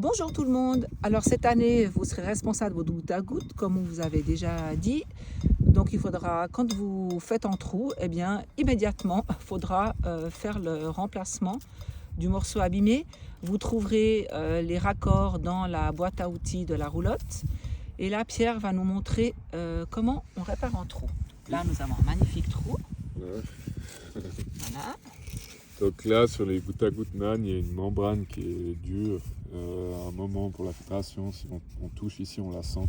Bonjour tout le monde. Alors cette année, vous serez responsable de votre goutte à goutte, comme on vous avait déjà dit. Donc il faudra, quand vous faites un trou, eh bien immédiatement, il faudra faire le remplacement du morceau abîmé. Vous trouverez les raccords dans la boîte à outils de la roulotte. Et là, Pierre va nous montrer comment on répare un trou. Là, nous avons un magnifique trou. Ouais. Voilà. Donc là, sur les gouttes à gouttes NAN, il y a une membrane qui est dure. Un moment pour la filtration, si on touche ici, on la sent.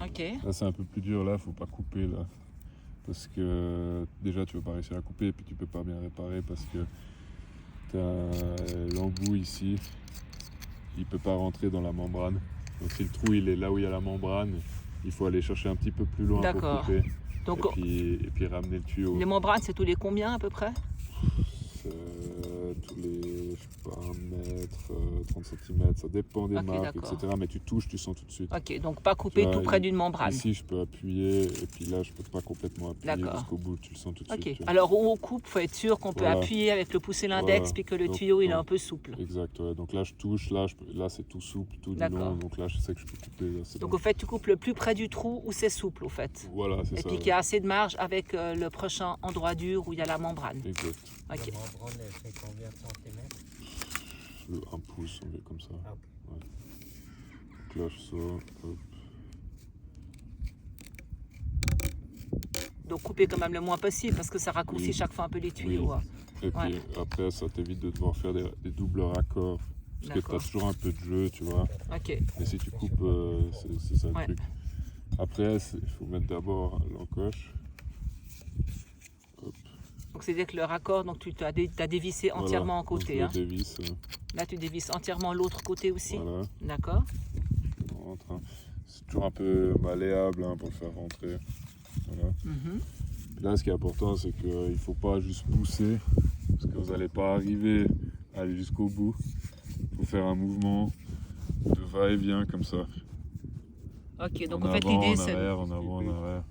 Ok. Là, c'est un peu plus dur. Là, il faut pas couper là, parce que déjà, tu vas pas réussir à couper, et puis tu peux pas bien réparer parce que tu as l'embout ici. Il peut pas rentrer dans la membrane. Donc si le trou il est là où il y a la membrane, il faut aller chercher un petit peu plus loin pour D'accord. couper. Donc Et puis ramener le tuyau. les membranes, c'est tous les combien à peu près? Tous les, je sais pas, 1 mètre, 30 cm, ça dépend des Ok, marques, d'accord. etc. Mais tu touches, tu sens tout de suite. Ok, donc pas Tu couper vois, tout près d'une membrane. Ici, je peux appuyer, et puis là, je peux pas complètement appuyer D'accord. jusqu'au bout, tu le sens tout de Ok, suite. Tu vois. alors où on coupe, il faut être sûr qu'on peut Voilà. appuyer avec le pouce et l'index, Voilà. puis que le Donc, tuyau il est ouais. un peu souple. Exact, ouais. Donc là, je touche, là c'est tout souple, tout du D'accord. long, donc là, je sais que je peux couper. Là, c'est Donc bon. au fait, tu coupes le plus près du trou où c'est souple au fait. Voilà, c'est Et ça. puis qu'il y a assez de marge avec le prochain endroit dur où il y a la membrane. Exact. Ok. La membrane, elle fait combien de centimètres? 1 pouce, on est comme ça. Ah, Ouais. Donc là, je sors, hop. Donc couper quand même le moins possible parce que ça raccourcit Oui. chaque fois un peu les tuyaux. hein. Et puis Ouais. après, ça t'évite de devoir faire des doubles raccords. Parce que tu D'accord. as toujours un peu de jeu, tu vois. Ok. Mais si tu coupes, c'est ça le Ouais. truc. Après, il faut mettre d'abord l'encoche. Hop. Donc c'est-à-dire que le raccord, donc tu as dévissé entièrement Voilà. en côté. Donc, hein. je dévisse. Là tu dévisses entièrement l'autre côté aussi. Voilà. D'accord. Je rentre, hein. C'est toujours un peu malléable hein, pour le faire rentrer. Voilà. Mhm. Puis là, ce qui est important, c'est qu'il ne faut pas juste pousser. Parce que vous n'allez pas arriver à aller jusqu'au bout. Il faut faire un mouvement de va-et-vient comme ça. Ok, donc En en fait avant, l'idée en c'est arrière, en avant, en arrière.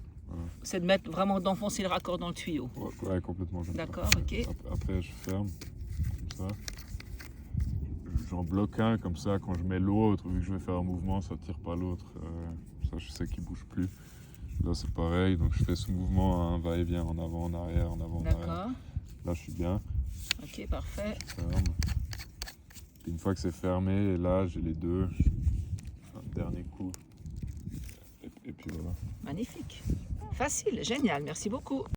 de mettre vraiment d'enfoncer le raccord dans le tuyau. Ouais, complètement comme ça. D'accord, ok. Après, je ferme comme ça. J'en bloque un comme ça. Quand je mets l'autre, vu que je vais faire un mouvement, ça tire pas l'autre. Ça, je sais qu'il bouge plus. Là, c'est pareil. Donc, je fais ce mouvement, un va-et-vient en avant, en arrière, en avant, en arrière. D'accord. Là, je suis bien. Ok, parfait. Je ferme. Puis une fois que c'est fermé, et là, j'ai les deux. Je fais un dernier coup. Et puis voilà. Magnifique. Facile, génial, merci beaucoup.